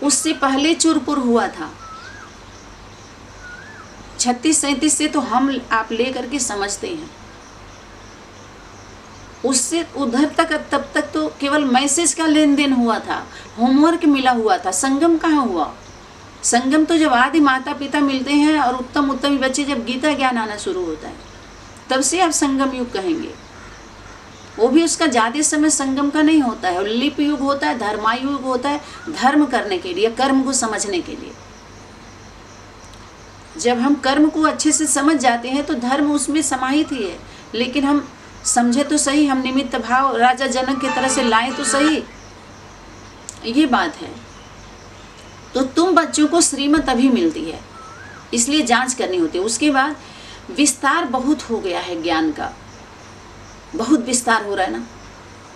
उससे पहले चुरपुर हुआ था। 36-37 से तो हम आप ले करके समझते हैं, उससे उधर तक तब तक तो केवल मैसेज का लेन देन हुआ था, होमवर्क मिला हुआ था। संगम कहाँ हुआ? संगम तो जब आदि माता पिता मिलते हैं और उत्तम उत्तम बच्चे जब गीता ज्ञान आना शुरू होता है तब से आप संगम युग कहेंगे। वो भी उसका ज़्यादा समय संगम का नहीं होता है, लिप युग होता है, धर्मायुग होता है, धर्म करने के लिए, कर्म को समझने के लिए। जब हम कर्म को अच्छे से समझ जाते हैं तो धर्म उसमें समाहित ही है, लेकिन हम समझे तो सही, हम निमित्त भाव राजा जनक की तरह से लाएं तो सही, ये बात है। तो तुम बच्चों को श्रीमत अभी मिलती है, इसलिए जांच करनी होती है। उसके बाद विस्तार बहुत हो गया है, ज्ञान का बहुत विस्तार हो रहा है ना।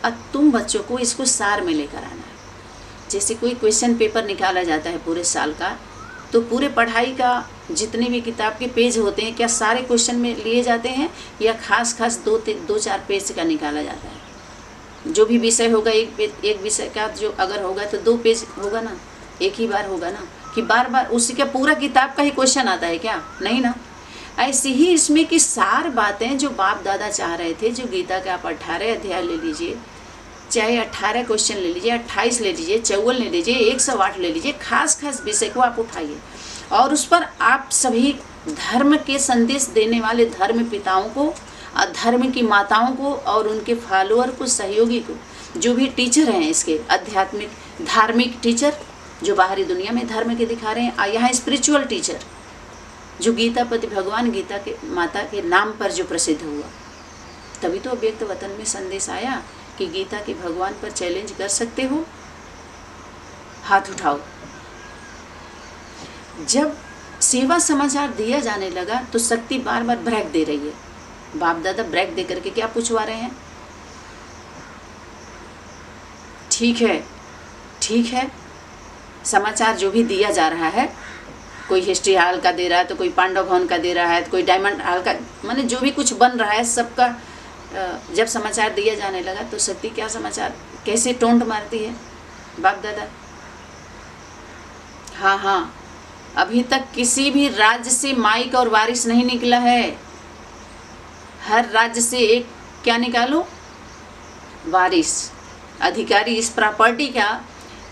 अब तुम बच्चों को इसको सार में लेकर आना है। जैसे कोई क्वेश्चन पेपर निकाला जाता है पूरे साल का, तो पूरे पढ़ाई का जितने भी किताब के पेज होते हैं, क्या सारे क्वेश्चन में लिए जाते हैं या खास खास 2-4 पेज का निकाला जाता है? जो भी विषय होगा एक विषय का जो अगर होगा तो 2 पेज होगा ना, एक ही बार होगा ना, कि बार बार उसी का पूरा किताब का ही क्वेश्चन आता है क्या? नहीं ना। ऐसे ही इसमें की सार बातें जो बाप दादा चाह रहे थे, जो गीता के आप 18 अध्याय ले लीजिए, चाहे 18 क्वेश्चन ले लीजिए, 28 ले लीजिए, 54 ले लीजिए, 108 ले लीजिए, खास खास विषय को आप उठाइए और उस पर आप सभी धर्म के संदेश देने वाले धर्म पिताओं को और धर्म की माताओं को और उनके फॉलोअर को, सहयोगी को, जो भी टीचर हैं इसके आध्यात्मिक धार्मिक टीचर जो बाहरी दुनिया में धर्म के दिखा रहे हैं, और यहाँ स्पिरिचुअल टीचर जो गीतापति भगवान गीता के माता के नाम पर जो प्रसिद्ध हुआ। तभी तो अव्यक्त वतन में संदेश आया कि गीता के भगवान पर चैलेंज कर सकते हो, हाथ उठाओ। जब सेवा समाचार दिया जाने लगा तो शक्ति बार बार ब्रेक दे रही है। बाप दादा ब्रेक दे करके क्या पूछवा रहे हैं? ठीक है, समाचार जो भी दिया जा रहा है, कोई हिस्ट्री हाल का दे रहा है तो कोई पांडव भवन का दे रहा है तो कोई डायमंड हाल का, माने जो भी कुछ बन रहा है सबका जब समाचार दिया जाने लगा तो शक्ति क्या समाचार कैसे टोंट मारती है बाप दादा? हाँ, अभी तक किसी भी राज्य से माइक और वारिस नहीं निकला है। हर राज्य से एक क्या निकालो? वारिस, अधिकारी। इस प्रॉपर्टी का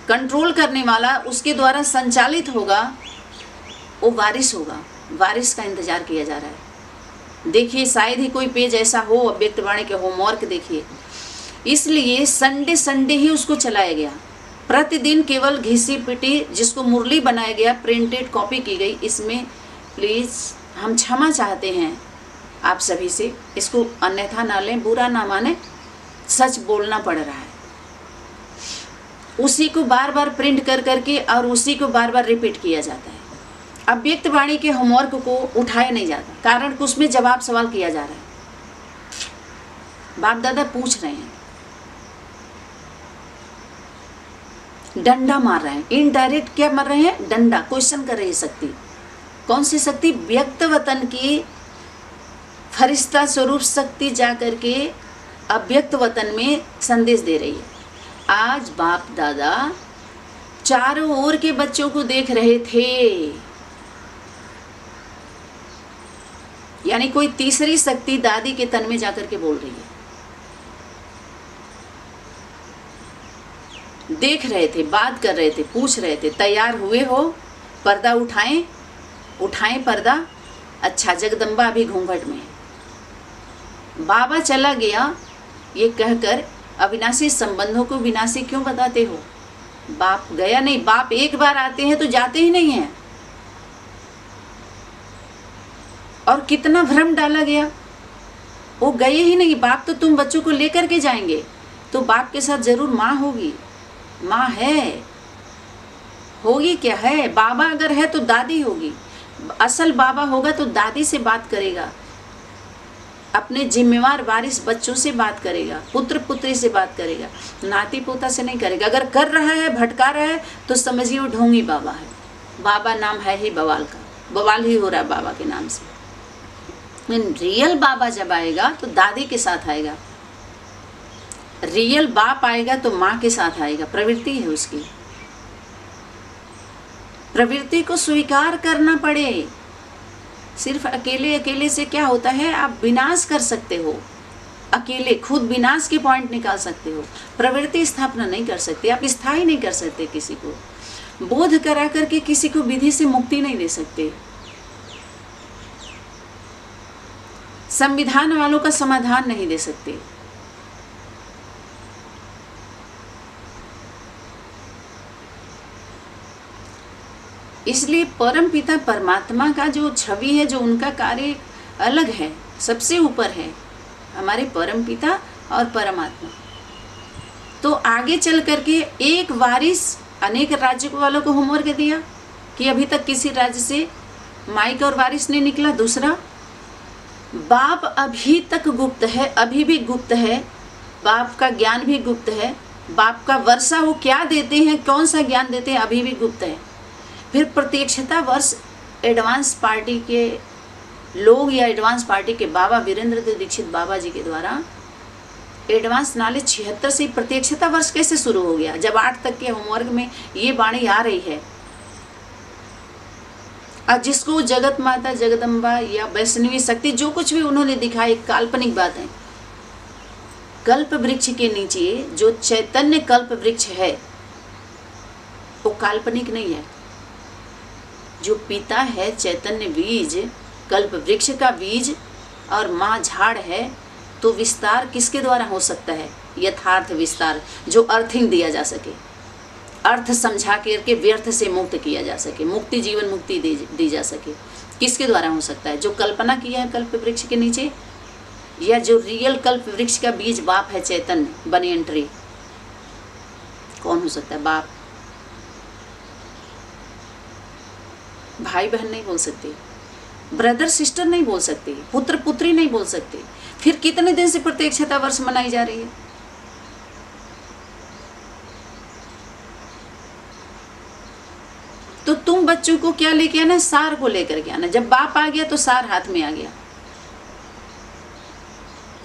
कंट्रोल करने वाला, उसके द्वारा संचालित होगा, वो वारिस होगा। वारिस का इंतजार किया जा रहा है। देखिए शायद ही कोई पेज ऐसा हो, अव्यक्त वाणी के होमवर्क देखिए। इसलिए संडे ही उसको चलाया गया। प्रतिदिन केवल घिसी पिटी जिसको मुरली बनाया गया, प्रिंटेड कॉपी की गई। इसमें प्लीज़ हम क्षमा चाहते हैं आप सभी से, इसको अन्यथा ना लें, बुरा ना माने, सच बोलना पड़ रहा है। उसी को बार बार प्रिंट कर करके और उसी को बार बार रिपीट किया जाता है। अव्यक्त वाणी के होमवर्क को उठाया नहीं जाता, कारण कि उसमें जवाब सवाल किया जा रहा है। बाप दादा पूछ रहे हैं, डंडा मार रहे हैं, इनडायरेक्ट क्या मार रहे हैं? डंडा। क्वेश्चन कर रही है शक्ति। कौन सी शक्ति? व्यक्त वतन की फरिश्ता स्वरूप शक्ति जा करके अव्यक्त वतन में संदेश दे रही है। आज बाप दादा चारों ओर के बच्चों को देख रहे थे, यानी कोई तीसरी शक्ति दादी के तन में जाकर के बोल रही है। देख रहे थे, बात कर रहे थे, पूछ रहे थे, तैयार हुए हो? पर्दा उठाएं पर्दा। अच्छा, जगदम्बा अभी घूंघट में है। बाबा चला गया ये कहकर अविनाशी संबंधों को विनाशी क्यों बताते हो? बाप गया नहीं। बाप एक बार आते हैं तो जाते ही नहीं हैं। और कितना भ्रम डाला गया, वो गए ही नहीं। बाप तो तुम बच्चों को लेकर के जाएंगे, तो बाप के साथ जरूर माँ होगी, माँ है, होगी क्या है? बाबा अगर है तो दादी होगी। असल बाबा होगा तो दादी से बात करेगा, अपने जिम्मेवार वारिस बच्चों से बात करेगा, पुत्र पुत्री से बात करेगा, नाती पोता से नहीं करेगा। अगर कर रहा है, भटका रहा है, तो समझिए वो ढोंगी बाबा है। बाबा नाम है ही बवाल का, बवाल ही हो रहा है बाबा के नाम से। रियल बाबा जब आएगा तो दादी के साथ आएगा, रियल बाप आएगा तो माँ के साथ आएगा। प्रवृत्ति है उसकी। प्रवृत्ति को स्वीकार करना पड़े। सिर्फ अकेले अकेले से क्या होता है, आप विनाश कर सकते हो, अकेले खुद विनाश के पॉइंट निकाल सकते हो, प्रवृत्ति स्थापना नहीं कर सकते, आप स्थायी नहीं कर सकते, किसी को बोध करा करके किसी को विधि से मुक्ति नहीं दे सकते, संविधान वालों का समाधान नहीं दे सकते। इसलिए परम पिता परमात्मा का जो छवि है, जो उनका कार्य अलग है, सबसे ऊपर है हमारे परम पिता और परमात्मा। तो आगे चल करके एक वारिस अनेक राज्य वालों को होमवर्क दिया कि अभी तक किसी राज्य से माइक और वारिस नहीं निकला। दूसरा, बाप अभी तक गुप्त है, अभी भी गुप्त है, बाप का ज्ञान भी गुप्त है, बाप का वर्षा वो क्या देते हैं, कौन सा ज्ञान देते हैं, अभी भी गुप्त है। फिर प्रत्यक्षता वर्ष एडवांस पार्टी के लोग या एडवांस पार्टी के बाबा वीरेंद्र देव दीक्षित बाबा जी के द्वारा एडवांस नॉलेज 76 से प्रत्यक्षता वर्ष कैसे शुरू हो गया, जब 8 तक के होमवर्क में ये वाणी आ रही है। और जिसको जगत माता जगदम्बा या वैष्णवी शक्ति जो कुछ भी उन्होंने दिखाई, काल्पनिक बात है। कल्प वृक्ष के नीचे जो चैतन्य कल्प वृक्ष है वो काल्पनिक नहीं है। जो पिता है चैतन्य बीज, कल्प वृक्ष का बीज और माँ झाड़ है, तो विस्तार किसके द्वारा हो सकता है, यथार्थ विस्तार, जो अर्थिंग दिया जा सके, अर्थ समझा करके व्यर्थ से मुक्त किया जा सके, मुक्ति जीवन मुक्ति दी जा सके, किसके द्वारा हो सकता है, जो कल्पना किया है कल्प वृक्ष के नीचे, या जो रियल कल्प वृक्ष का बीज बाप है चैतन्य बनियन ट्री, कौन हो सकता है, बाप। भाई बहन नहीं बोल सकते, ब्रदर सिस्टर नहीं बोल सकते, पुत्र पुत्री नहीं बोल सकते। फिर कितने दिन से प्रत्यक्षता वर्ष मनाई जा रही है। तो तुम बच्चों को क्या लेके आना, सार को लेकर के आना। जब बाप आ गया तो सार हाथ में आ गया।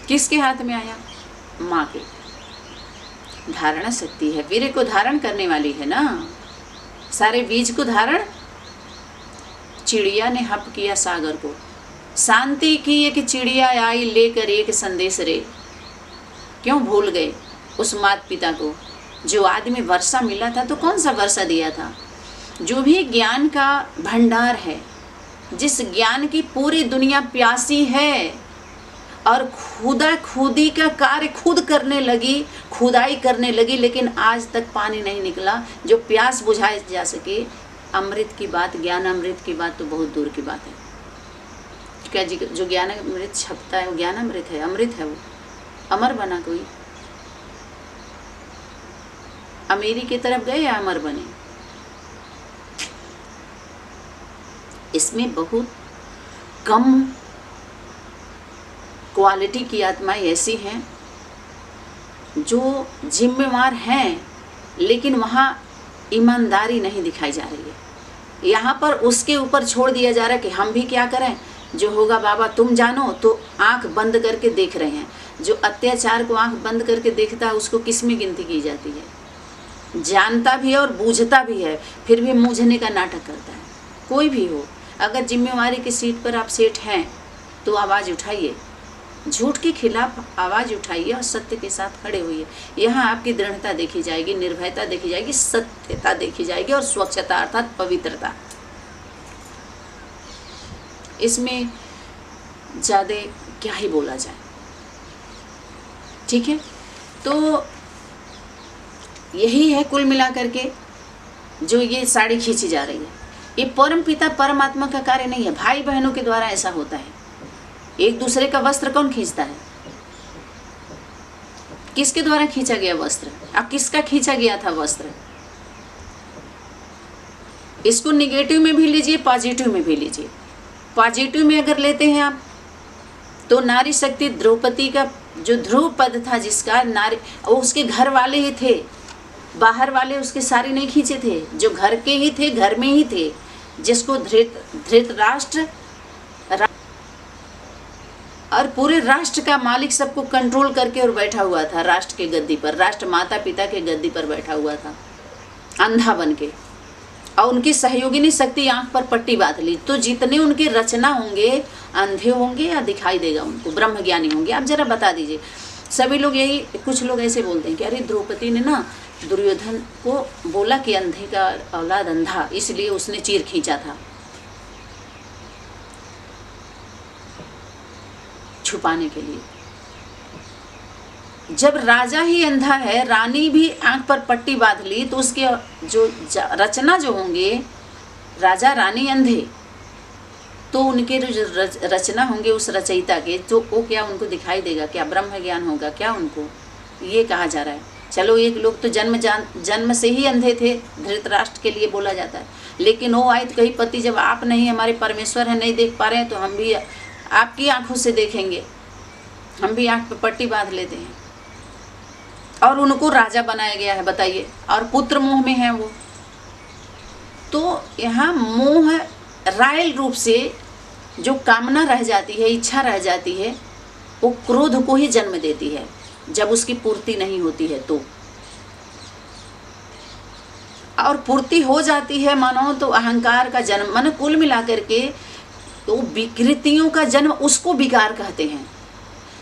किसके हाथ में आया, माँ के। धारणा शक्ति है, वीर्य को धारण करने वाली है ना, सारे बीज को धारण। चिड़िया ने हप किया सागर को, शांति की एक चिड़िया आई लेकर एक संदेश रे। क्यों भूल गए उस माता पिता को। जो आदमी वर्षा मिला था तो कौन सा वर्षा दिया था, जो भी ज्ञान का भंडार है, जिस ज्ञान की पूरी दुनिया प्यासी है और खुदा खुदी का कार्य खुद करने लगी, खुदाई करने लगी, लेकिन आज तक पानी नहीं निकला जो प्यास बुझाई जा सके। अमृत की बात, ज्ञान अमृत की बात तो बहुत दूर की बात है। क्या जी, जो ज्ञान अमृत छपता है वो ज्ञान अमृत है, अमृत है वो, अमर बना कोई। अमीरी की तरफ गए या अमर बने। इसमें बहुत कम क्वालिटी की आत्माएं ऐसी हैं जो जिम्मेवार हैं, लेकिन वहाँ ईमानदारी नहीं दिखाई जा रही है। यहाँ पर उसके ऊपर छोड़ दिया जा रहा है कि हम भी क्या करें, जो होगा बाबा तुम जानो। तो आंख बंद करके देख रहे हैं। जो अत्याचार को आंख बंद करके देखता है उसको किस में गिनती की जाती है। जानता भी है और बूझता भी है, फिर भी मूझने का नाटक करता है। कोई भी हो, अगर जिम्मेवारी की सीट पर आप सेठ हैं तो आवाज़ उठाइए, झूठ के खिलाफ आवाज़ उठाइए और सत्य के साथ खड़े होइए। यहाँ आपकी दृढ़ता देखी जाएगी, निर्भयता देखी जाएगी, सत्यता देखी जाएगी और स्वच्छता अर्थात पवित्रता। इसमें ज़्यादा क्या ही बोला जाए। ठीक है, तो यही है कुल मिलाकर के जो ये साड़ी खींची जा रही है। ये परम पिता परमात्मा का कार्य नहीं है, भाई बहनों के द्वारा ऐसा होता है। एक दूसरे का वस्त्र कौन खींचता है, किसके द्वारा खींचा गया वस्त्र, अब किसका खींचा गया था वस्त्र। इसको निगेटिव में भी लीजिए, पॉजिटिव में भी लीजिए। पॉजिटिव में अगर लेते हैं आप तो नारी शक्ति द्रौपदी का जो ध्रुव पद था, जिसका नारी, वो उसके घर वाले ही थे, बाहर वाले उसके साड़ी नहीं खींचे थे, जो घर के ही थे, घर में ही थे, जिसको धृतराष्ट्र और पूरे राष्ट्र का मालिक सबको कंट्रोल करके और बैठा हुआ था राष्ट्र के गद्दी पर, राष्ट्र माता पिता के गद्दी पर बैठा हुआ था, अंधा बन के। और उनकी सहयोगिनी शक्ति आंख पर पट्टी बांध ली, तो जितने उनके रचना होंगे अंधे होंगे या दिखाई देगा उनको, ब्रह्म ज्ञानी होंगे? आप जरा बता दीजिए। सभी लोग यही, कुछ लोग ऐसे बोलते हैं कि अरे द्रौपदी ने ना दुर्योधन को बोला कि अंधे का औलाद अंधा, इसलिए उसने चीर खींचा था छुपाने के लिए। जब राजा ही अंधा है, रानी भी आंख पर पट्टी बांध ली, तो उसके जो रचना जो होंगे, राजा रानी अंधे, तो उनके जो रचना होंगे उस रचयिता के, तो वो क्या उनको दिखाई देगा? क्या ब्रह्म ज्ञान होगा क्या उनको? ये कहा जा रहा है। चलो एक लोग तो जन्म से ही अंधे थे, धृतराष्ट्र के लिए बोला जाता है, लेकिन वो आए तो कही पति जब आप नहीं हमारे परमेश्वर हैं, नहीं देख पा रहे हैं, तो हम भी आपकी आंखों से देखेंगे, हम भी आंख पे पट्टी बांध लेते हैं। और उनको राजा बनाया गया है, बताइए, और पुत्र मोह में है वो। तो यहाँ मोह रायल रूप से जो कामना रह जाती है, इच्छा रह जाती है, वो क्रोध को ही जन्म देती है जब उसकी पूर्ति नहीं होती है तो। और पूर्ति हो जाती है मानो तो अहंकार का जन्म, मानो कुल मिलाकर के तो विकृतियों का जन्म उसको विकार कहते हैं।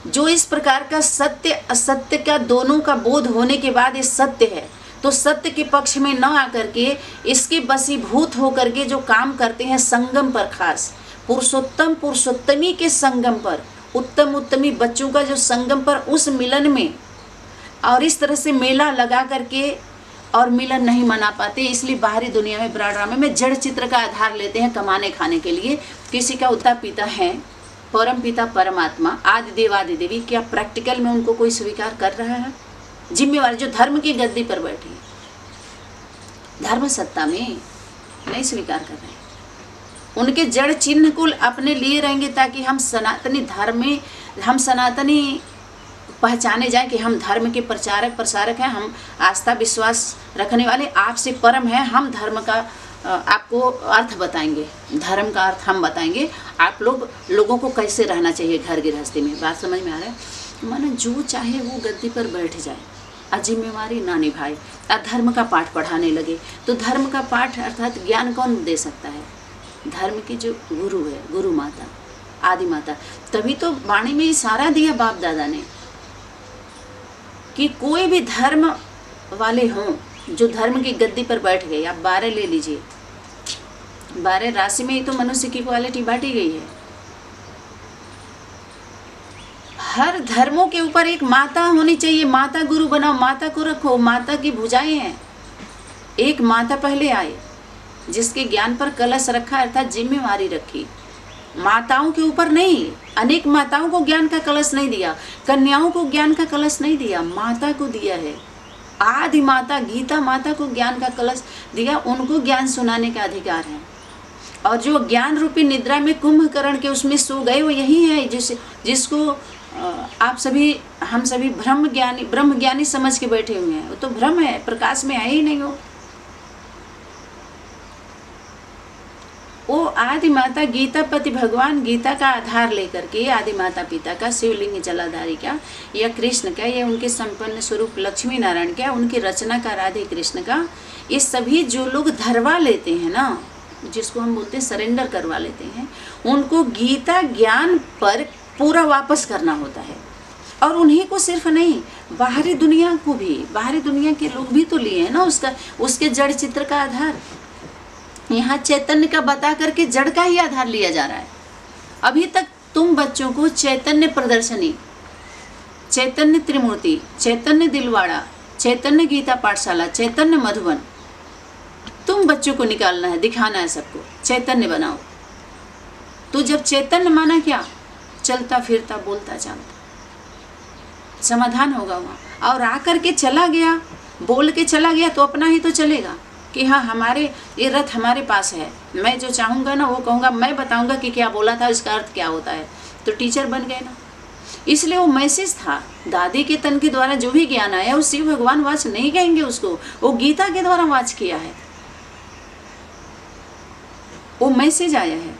जो इस प्रकार का सत्य असत्य का दोनों का बोध होने के बाद ये सत्य है, तो सत्य के पक्ष में न आकर के इसके वशीभूत होकर के जो काम करते हैं संगम पर, खास पुरुषोत्तम पुरुषोत्तमी के संगम पर, उत्तम उत्तमी बच्चों का जो संगम पर, उस मिलन में, और इस तरह से मेला लगा करके और मिलन नहीं मना पाते, इसलिए बाहरी दुनिया में ड्रामे में जड़ चित्र का आधार लेते हैं कमाने खाने के लिए। किसी का उतना पिता है, परम पिता परमात्मा, आदि देव आदि देवी, क्या प्रैक्टिकल में उनको कोई स्वीकार कर रहा है? जिम्मेवार जो धर्म की गद्दी पर बैठे, धर्म सत्ता में नहीं स्वीकार कर रहे हैं। उनके जड़ चिन्ह को अपने लिए रहेंगे ताकि हम सनातनी धर्म में, हम सनातनी पहचाने जाए कि हम धर्म के प्रचारक प्रसारक हैं, हम आस्था विश्वास रखने वाले आपसे परम हैं, हम धर्म का आपको अर्थ बताएंगे, धर्म का अर्थ हम बताएंगे, आप लोगों को कैसे रहना चाहिए घर गृहस्थी में। बात समझ में आ रहा है? मानो जो चाहे वो गद्दी पर बैठ जाए, अजिम्मेवारी ना निभाए, अधर्म का पाठ पढ़ाने लगे, तो धर्म का पाठ अर्थात ज्ञान कौन दे सकता है? धर्म की जो गुरु है, गुरु माता, आदि माता। तभी तो वाणी में इशारा दिया बाप दादा ने कि कोई भी धर्म वाले हों जो धर्म की गद्दी पर बैठ गए। आप 12 ले लीजिए, 12 राशि में ही तो मनुष्य की क्वालिटी बांटी गई है। हर धर्मों के ऊपर एक माता होनी चाहिए, माता गुरु बनाओ, माता को रखो, माता की भुजाएं हैं। एक माता पहले आए जिसके ज्ञान पर कलश रखा, अर्थात जिम्मेवारी रखी। माताओं के ऊपर नहीं, अनेक माताओं को ज्ञान का कलश नहीं दिया, कन्याओं को ज्ञान का कलश नहीं दिया, माता को दिया है। आदि माता गीता माता को ज्ञान का कलश दिया, उनको ज्ञान सुनाने का अधिकार है। और जो ज्ञान रूपी निद्रा में कुंभकर्ण के उसमें सो गए, वो यही है जिसको आप सभी, हम सभी ब्रह्म ज्ञानी समझ के बैठे हुए हैं। वो तो भ्रम है, प्रकाश में आए ही नहीं हो। वो आदि माता गीता पति भगवान गीता का आधार लेकर के, आदि माता पिता का, शिवलिंग जलाधारी का, या कृष्ण का, या उनके संपन्न स्वरूप लक्ष्मी नारायण का, उनकी रचना का राधे कृष्ण का, ये सभी जो लोग धरवा लेते हैं ना, जिसको हम बोलते हैं सरेंडर करवा लेते हैं, उनको गीता ज्ञान पर पूरा वापस करना होता है। और उन्हीं को सिर्फ नहीं, बाहरी दुनिया को भी, बाहरी दुनिया के लोग भी तो लिए हैं ना उसके जड़ चित्र का आधार। यहाँ चैतन्य का बता करके जड़ का ही आधार लिया जा रहा है। अभी तक तुम बच्चों को चैतन्य प्रदर्शनी, चैतन्य त्रिमूर्ति, चैतन्य दिलवाड़ा, चैतन्य गीता पाठशाला, चैतन्य मधुबन, तुम बच्चों को निकालना है, दिखाना है सबको, चैतन्य बनाओ। तो जब चैतन्य माना क्या? चलता फिरता बोलता चालता, समाधान होगा वहाँ। और आकर के चला गया, बोल के चला गया तो अपना ही तो चलेगा कि हाँ हमारे ये रथ हमारे पास है, मैं जो चाहूँगा ना वो कहूँगा, मैं बताऊँगा कि क्या बोला था, इसका अर्थ क्या होता है। तो टीचर बन गए ना। इसलिए वो मैसेज था, दादी के तन के द्वारा जो भी ज्ञान आया वो शिव भगवान वाच नहीं कहेंगे उसको, वो गीता के द्वारा वाच किया है, वो मैसेज आया है।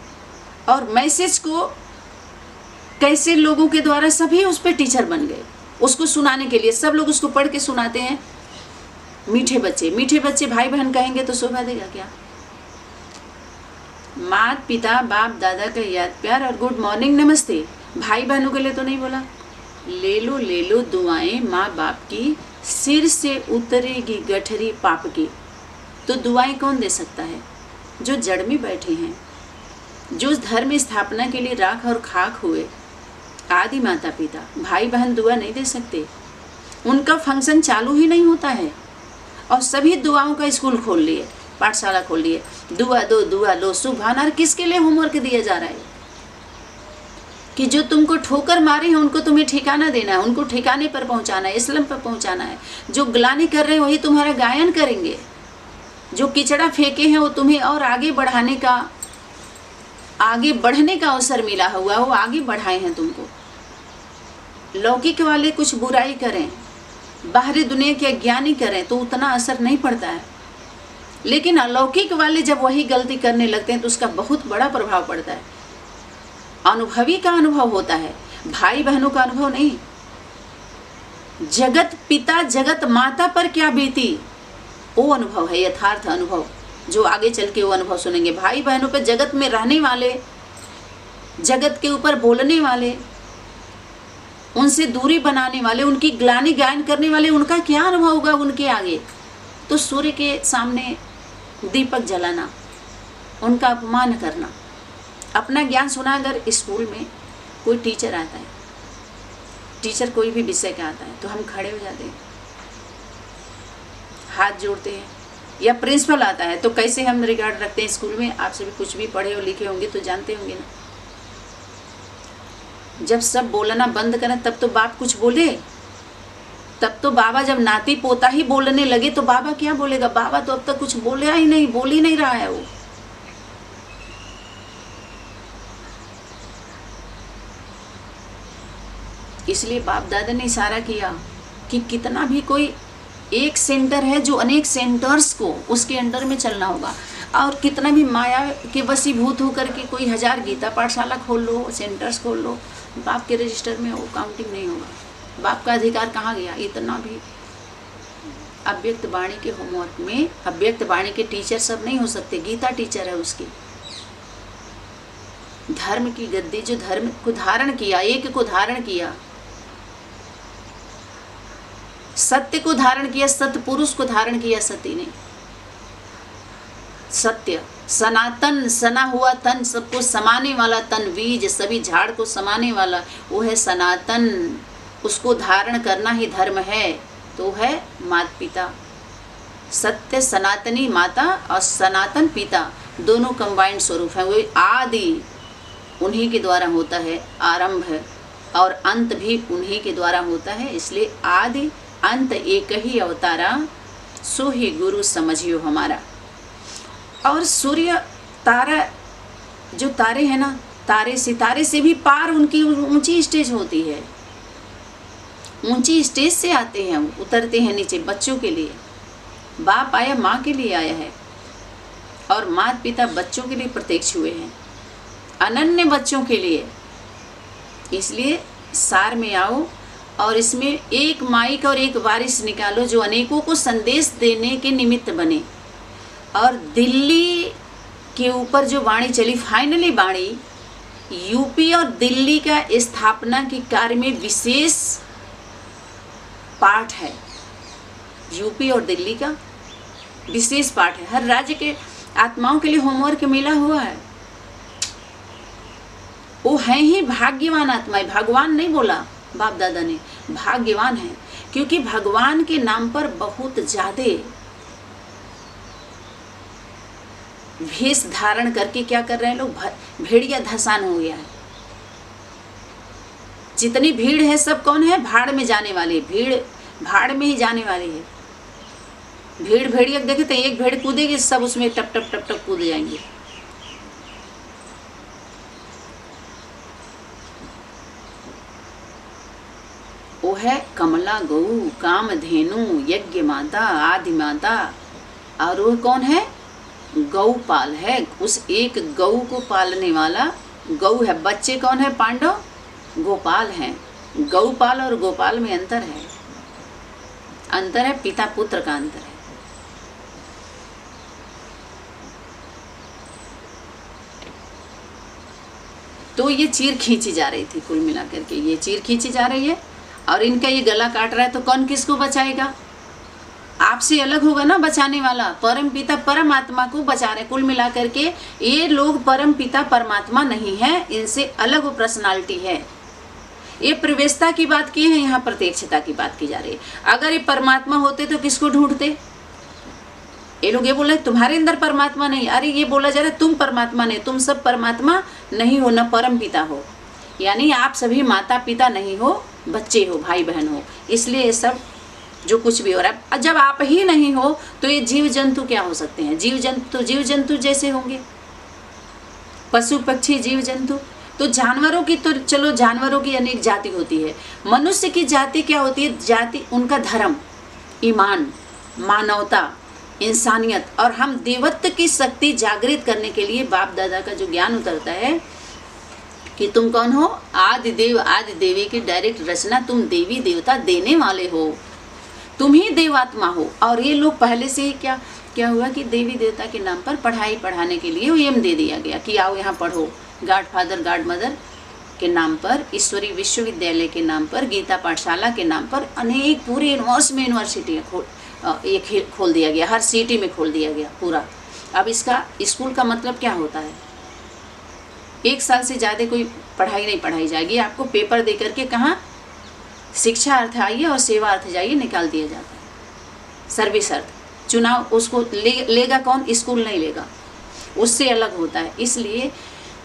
और मैसेज को कैसे लोगों के द्वारा सभी उस पर टीचर बन गए, उसको सुनाने के लिए। सब लोग उसको पढ़ के सुनाते हैं। मीठे बच्चे भाई बहन कहेंगे तो शोभा देगा क्या? माता पिता बाप दादा का याद प्यार और गुड मॉर्निंग नमस्ते। भाई बहनों के लिए तो नहीं बोला। ले लो दुआएं माँ बाप की, सिर से उतरेगी गठरी पाप की। तो दुआएं कौन दे सकता है? जो जड़ में बैठे हैं, जो धर्म स्थापना के लिए राख और खाक हुए आदि माता पिता। भाई बहन दुआ नहीं दे सकते, उनका फंक्शन चालू ही नहीं होता है। और सभी दुआओं का स्कूल खोल लिए, पाठशाला खोल लिए, दुआ दो दुआ लो सुभान। और किसके लिए होमवर्क दिया जा रहा है? कि जो तुमको ठोकर मारे हैं उनको तुम्हें ठिकाना देना है, उनको ठिकाने पर पहुंचाना है, इस्लाम पर पहुंचाना है। जो ग्लानि कर रहे हैं वही तुम्हारा गायन करेंगे। जो किचड़ा फेंके हैं वो तुम्हें और आगे बढ़ाने का, आगे बढ़ने का अवसर मिला हुआ, वो आगे बढ़ाए हैं तुमको। लौकिक वाले कुछ बुराई करें, बाहरी दुनिया के अज्ञानी करें तो उतना असर नहीं पड़ता है, लेकिन अलौकिक वाले जब वही गलती करने लगते हैं तो उसका बहुत बड़ा प्रभाव पड़ता है। अनुभवी का अनुभव होता है, भाई बहनों का अनुभव नहीं। जगत पिता जगत माता पर क्या बीती, वो अनुभव है, यथार्थ अनुभव, जो आगे चल के वो अनुभव सुनेंगे। भाई बहनों पर, जगत में रहने वाले, जगत के ऊपर बोलने वाले, उनसे दूरी बनाने वाले, उनकी ग्लानि गायन करने वाले, उनका क्या अनुभव होगा उनके आगे? तो सूर्य के सामने दीपक जलाना, उनका अपमान करना। अपना ज्ञान सुना। अगर स्कूल में कोई टीचर आता है, टीचर कोई भी विषय का आता है, तो हम खड़े हो जाते हैं, हाथ जोड़ते हैं। या प्रिंसिपल आता है तो कैसे हम रिगार्ड रखते हैं स्कूल में? आप सभी कुछ भी पढ़े और लिखे होंगे तो जानते होंगे ना। जब सब बोलना बंद करें तब तो बाप कुछ बोले। तब तो बाबा जब नाती पोता ही बोलने लगे तो बाबा क्या बोलेगा? बाबा तो अब तक कुछ बोला ही नहीं, बोल ही नहीं रहा है वो। इसलिए बाप दादा ने इशारा किया कि कितना भी कोई एक सेंटर है जो अनेक सेंटर्स को उसके अंडर में चलना होगा। और कितना भी माया के वशीभूत होकर के कोई 1000 गीता पाठशाला खोल लो, सेंटर्स खोल लो, बाप के रजिस्टर में वो काउंटिंग नहीं होगा। बाप का अधिकार कहाँ गया? इतना भी अव्यक्त वाणी के होमवर्क में अव्यक्त वाणी के टीचर सब नहीं हो सकते। गीता टीचर है उसकी। धर्म की गद्दी, जो धर्म को धारण किया, एक को धारण किया, सत्य को धारण किया, सत्य पुरुष को धारण किया सती ने। सत्य सनातन, सना हुआ तन, सबको समाने वाला तन, बीज सभी झाड़ को समाने वाला, वो है सनातन। उसको धारण करना ही धर्म है। तो है माता पिता, सत्य सनातनी माता और सनातन पिता, दोनों कंबाइंड स्वरूप है। वो आदि उन्हीं के द्वारा होता है, आरंभ है, और अंत भी उन्हीं के द्वारा होता है। इसलिए आदि अंत एक ही अवतारा, सो ही गुरु समझियो हमारा। और सूर्य तारा, जो तारे हैं ना, तारे सितारे से भी पार उनकी ऊंची स्टेज होती है। ऊंची स्टेज से आते हैं, उतरते हैं नीचे बच्चों के लिए। बाप आया माँ के लिए आया है, और माता पिता बच्चों के लिए प्रत्यक्ष हुए हैं, अनन्य बच्चों के लिए। इसलिए सार में आओ और इसमें एक माइक और एक वारिस निकालो जो अनेकों को संदेश देने के निमित्त बने। और दिल्ली के ऊपर जो वाणी चली, फाइनली वाणी यूपी और दिल्ली का स्थापना के कार्य में विशेष पार्ट है। यूपी और दिल्ली का विशेष पार्ट है। हर राज्य के आत्माओं के लिए होमवर्क मिला हुआ है। वो हैं ही भाग्यवान आत्माएं। भगवान नहीं बोला बाप दादा ने, भाग्यवान है, क्योंकि भगवान के नाम पर बहुत ज्यादा भेष धारण करके क्या कर रहे हैं लोग? भेड़िया धसान हो गया है। जितनी भीड़ है सब कौन है? भाड़ में जाने वाले, भीड़ भाड़ में ही जाने वाले है। भीड़ भेड़िया देखे तो एक भेड़ कूदेगी, सब उसमें टप टप टप टप कूद जाएंगे। वो है कमला गौ, कामधेनु, यज्ञ माता, आदि माता। और वो कौन है? गौपाल है। उस एक गौ को पालने वाला गौ है। बच्चे कौन है? पांडव। गोपाल हैं। गौपाल और गोपाल में अंतर है। अंतर है, पिता पुत्र का अंतर है। तो ये चीर खींची जा रही थी, कुल मिलाकर के ये चीर खींची जा रही है। और इनका ये गला काट रहा है, तो कौन किसको बचाएगा? आपसे अलग होगा ना बचाने वाला, परम पिता परमात्मा को बचा रहे। कुल मिलाकर के ये लोग परम पिता परमात्मा नहीं है, इनसे अलग वो पर्सनालिटी है। ये प्रवेशता की बात की है, यहाँ प्रत्यक्षता की बात की जा रही है। अगर ये परमात्मा होते तो किसको ढूंढते? ये लोग ये बोल रहे तुम्हारे अंदर परमात्मा नहीं, अरे ये बोला जा रहा है तुम परमात्मा नहीं, तुम सब परमात्मा नहीं हो, न परम पिता हो, यानी आप सभी माता पिता नहीं हो, बच्चे हो, भाई बहन हो। इसलिए ये सब जो कुछ भी हो रहा है, जब आप ही नहीं हो तो ये जीव जंतु क्या हो सकते हैं? जीव जंतु जैसे होंगे, पशु पक्षी जीव जंतु। तो जानवरों की तो चलो जानवरों की अनेक जाति होती है, मनुष्य की जाति क्या होती है? जाति उनका धर्म, ईमान, मानवता, इंसानियत। और हम देवत्व की शक्ति जागृत करने के लिए बाप दादा का जो ज्ञान उतरता है कि तुम कौन हो? आदि देव आदि देवी की डायरेक्ट रचना, तुम देवी देवता देने वाले हो, तुम ही देवात्मा हो। और ये लोग पहले से ही क्या हुआ कि देवी देवता के नाम पर पढ़ाई पढ़ाने के लिए वो एम दे दिया गया कि आओ यहाँ पढ़ो, गॉड फादर गॉड मदर के नाम पर, ईश्वरी विश्वविद्यालय के नाम पर, गीता पाठशाला के नाम पर अनेक पूरे यूनिवर्सिटियाँ खोल दिया गया, हर सिटी में खोल दिया गया पूरा। अब इसका स्कूल का मतलब क्या होता है? 1 साल से ज़्यादा कोई पढ़ाई नहीं पढ़ाई जाएगी, आपको पेपर दे करके कहाँ शिक्षा अर्थ आइए और सेवा अर्थ जाइए निकाल दिया जाता है। सर्विस अर्थ चुनाव उसको लेगा कौन? स्कूल नहीं लेगा, उससे अलग होता है। इसलिए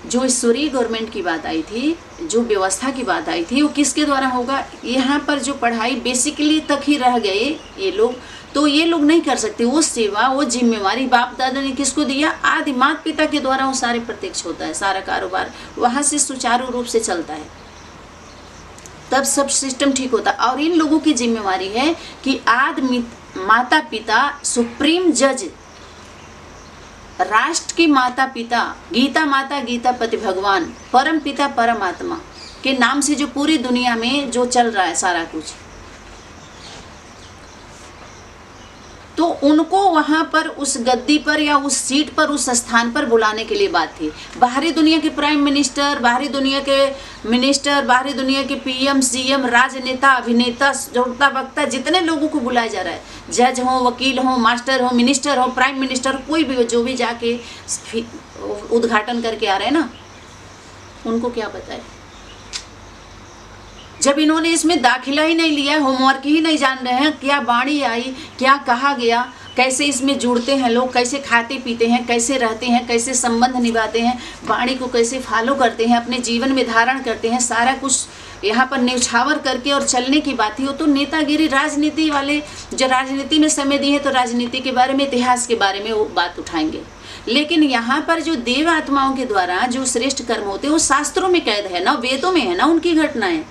जो ईश्वरीय गवर्नमेंट की बात आई थी, जो व्यवस्था की बात आई थी, वो किसके द्वारा होगा? यहाँ पर जो पढ़ाई बेसिकली तक ही रह गए ये लोग, तो ये लोग नहीं कर सकते। वो सेवा, वो जिम्मेवारी बाप दादा ने किसको दिया? आदि माता पिता के द्वारा वो सारे प्रत्यक्ष होता है, सारा कारोबार वहाँ से सुचारू रूप से चलता है, तब सब सिस्टम ठीक होता। और इन लोगों की जिम्मेवारी है कि आदि माता पिता, सुप्रीम जज, राष्ट्र की माता पिता, गीता माता, गीता पति भगवान, परम पिता परमात्मा के नाम से जो पूरी दुनिया में जो चल रहा है सारा कुछ, तो उनको वहाँ पर उस गद्दी पर या उस सीट पर, उस स्थान पर बुलाने के लिए बात थी। बाहरी दुनिया के प्राइम मिनिस्टर, बाहरी दुनिया के मिनिस्टर, बाहरी दुनिया के पीएम, सीएम, राजनेता, अभिनेता, श्रोता, वक्ता, जितने लोगों को बुलाया जा रहा है, जज हो, वकील हो, मास्टर हो, मिनिस्टर हो, प्राइम मिनिस्टर, कोई भी हो, जो भी जाके उद्घाटन करके आ रहे हैं ना, उनको क्या पता है? जब इन्होंने इसमें दाखिला ही नहीं लिया, होमवर्क ही नहीं जान रहे हैं, क्या वाणी आई, क्या कहा गया, कैसे इसमें जुड़ते हैं लोग, कैसे खाते पीते हैं, कैसे रहते हैं, कैसे संबंध निभाते हैं, वाणी को कैसे फॉलो करते हैं, अपने जीवन में धारण करते हैं, सारा कुछ यहाँ पर न्यौछावर करके और चलने की बात ही हो। तो नेतागिरी, राजनीति वाले जो राजनीति में समय दिए तो राजनीति के बारे में, इतिहास के बारे में वो बात उठाएंगे। लेकिन यहाँ पर जो देव आत्माओं के द्वारा जो श्रेष्ठ कर्म होते हैं वो शास्त्रों में कैद है ना, वेदों में है ना उनकी घटनाएं।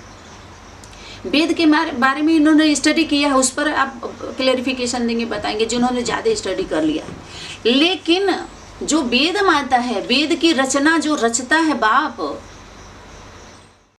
वेद के बारे में इन्होंने स्टडी किया है, उस पर आप क्लैरिफिकेशन देंगे, बताएंगे जिन्होंने ज़्यादा स्टडी कर लिया। लेकिन जो वेद माता है, वेद की रचना जो रचता है बाप,